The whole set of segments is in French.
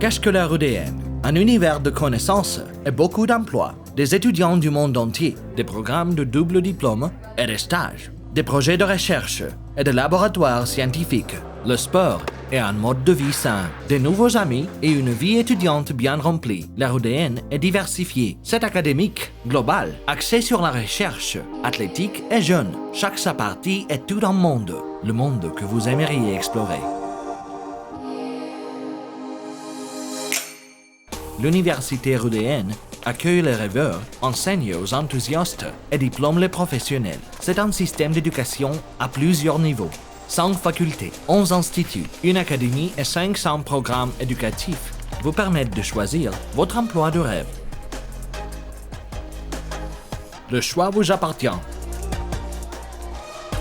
Qu'est-ce que la RUDN? Un univers de connaissances et beaucoup d'emplois, des étudiants du monde entier, des programmes de double diplôme et des stages, des projets de recherche et des laboratoires scientifiques, le sport et un mode de vie sain, des nouveaux amis et une vie étudiante bien remplie. La RUDN est diversifiée. C'est académique, global, axé sur la recherche, athlétique et jeune. Chaque sa partie est tout un monde, le monde que vous aimeriez explorer. L'université RUDN accueille les rêveurs, enseigne aux enthousiastes et diplôme les professionnels. C'est un système d'éducation à plusieurs niveaux. 5 facultés, 11 instituts, une académie et 500 programmes éducatifs vous permettent de choisir votre emploi de rêve. Le choix vous appartient.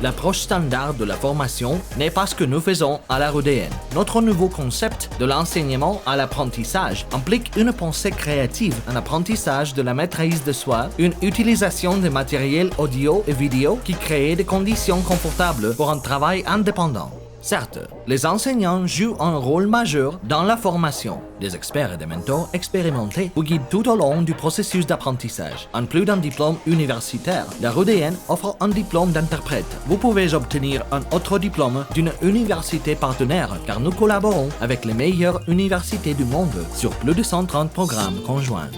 L'approche standard de la formation n'est pas ce que nous faisons à la RUDN. Notre nouveau concept de l'enseignement à l'apprentissage implique une pensée créative, un apprentissage de la maîtrise de soi, une utilisation de matériel audio et vidéo qui crée des conditions confortables pour un travail indépendant. Certes, les enseignants jouent un rôle majeur dans la formation. Des experts et des mentors expérimentés vous guident tout au long du processus d'apprentissage. En plus d'un diplôme universitaire, la RUDN offre un diplôme d'interprète. Vous pouvez obtenir un autre diplôme d'une université partenaire car nous collaborons avec les meilleures universités du monde sur plus de 130 programmes conjoints.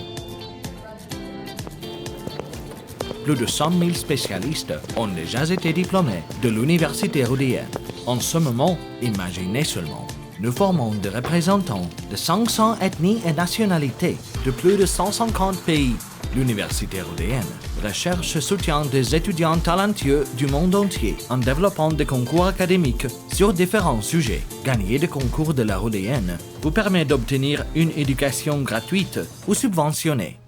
Plus de 100 000 spécialistes ont déjà été diplômés de l'université RUDN. En ce moment, imaginez seulement, nous formons des représentants de 500 ethnies et nationalités de plus de 150 pays. L'université RUDN recherche et soutient des étudiants talentueux du monde entier en développant des concours académiques sur différents sujets. Gagner des concours de la RUDN vous permet d'obtenir une éducation gratuite ou subventionnée.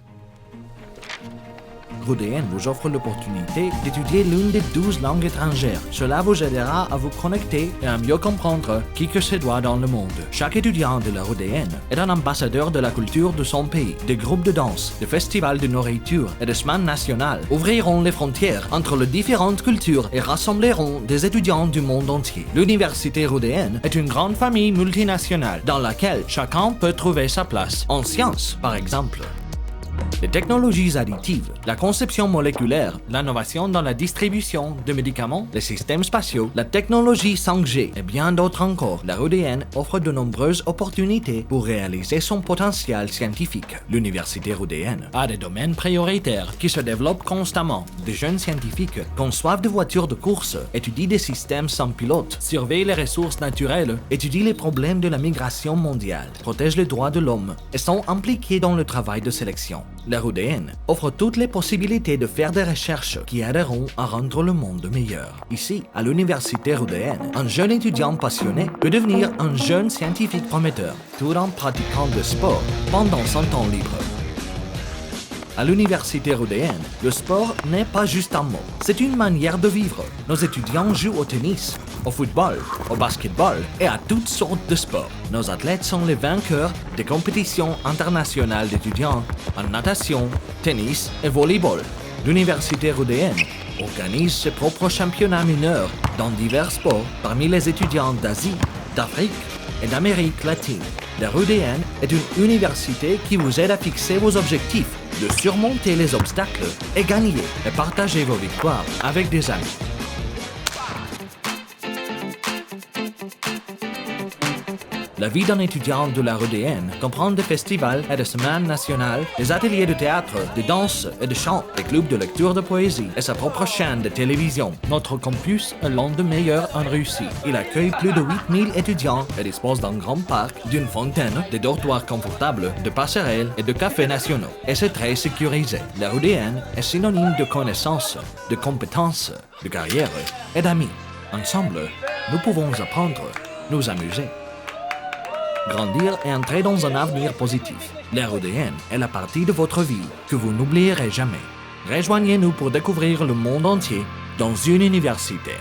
RUDN vous offre l'opportunité d'étudier l'une des 12 langues étrangères. Cela vous aidera à vous connecter et à mieux comprendre qui que se doit dans le monde. Chaque étudiant de la RUDN est un ambassadeur de la culture de son pays. Des groupes de danse, des festivals de nourriture et des semaines nationales ouvriront les frontières entre les différentes cultures et rassembleront des étudiants du monde entier. L'université RUDN est une grande famille multinationale dans laquelle chacun peut trouver sa place. En sciences, par exemple. Les technologies additives, la conception moléculaire, l'innovation dans la distribution de médicaments, les systèmes spatiaux, la technologie 5G et bien d'autres encore, la RUDN offre de nombreuses opportunités pour réaliser son potentiel scientifique. L'université RUDN a des domaines prioritaires qui se développent constamment. Des jeunes scientifiques conçoivent des voitures de course, étudient des systèmes sans pilote, surveillent les ressources naturelles, étudient les problèmes de la migration mondiale, protègent les droits de l'homme et sont impliqués dans le travail de sélection. La RUDN offre toutes les possibilités de faire des recherches qui aideront à rendre le monde meilleur. Ici, à l'université RUDN, un jeune étudiant passionné peut devenir un jeune scientifique prometteur, tout en pratiquant le sport pendant son temps libre. À l'université RUDN, le sport n'est pas juste un mot, c'est une manière de vivre. Nos étudiants jouent au tennis, au football, au basketball et à toutes sortes de sports. Nos athlètes sont les vainqueurs des compétitions internationales d'étudiants en natation, tennis et volleyball. L'université RUDN organise ses propres championnats mineurs dans divers sports parmi les étudiants d'Asie, d'Afrique et d'Amérique latine. La RUDN est une université qui vous aide à fixer vos objectifs, de surmonter les obstacles et gagner et partager vos victoires avec des amis. La vie d'un étudiant de la RUDN comprend des festivals et des semaines nationales, des ateliers de théâtre, de danse et de chant, des clubs de lecture de poésie et sa propre chaîne de télévision. Notre campus est l'un des meilleurs en Russie. Il accueille plus de 8000 étudiants et dispose d'un grand parc, d'une fontaine, de dortoirs confortables, de passerelles et de cafés nationaux. Et c'est très sécurisé. La RUDN est synonyme de connaissances, de compétences, de carrière et d'amis. Ensemble, nous pouvons apprendre, nous amuser, grandir et entrer dans un avenir positif. La RUDN est la partie de votre vie que vous n'oublierez jamais. Rejoignez-nous pour découvrir le monde entier dans une université.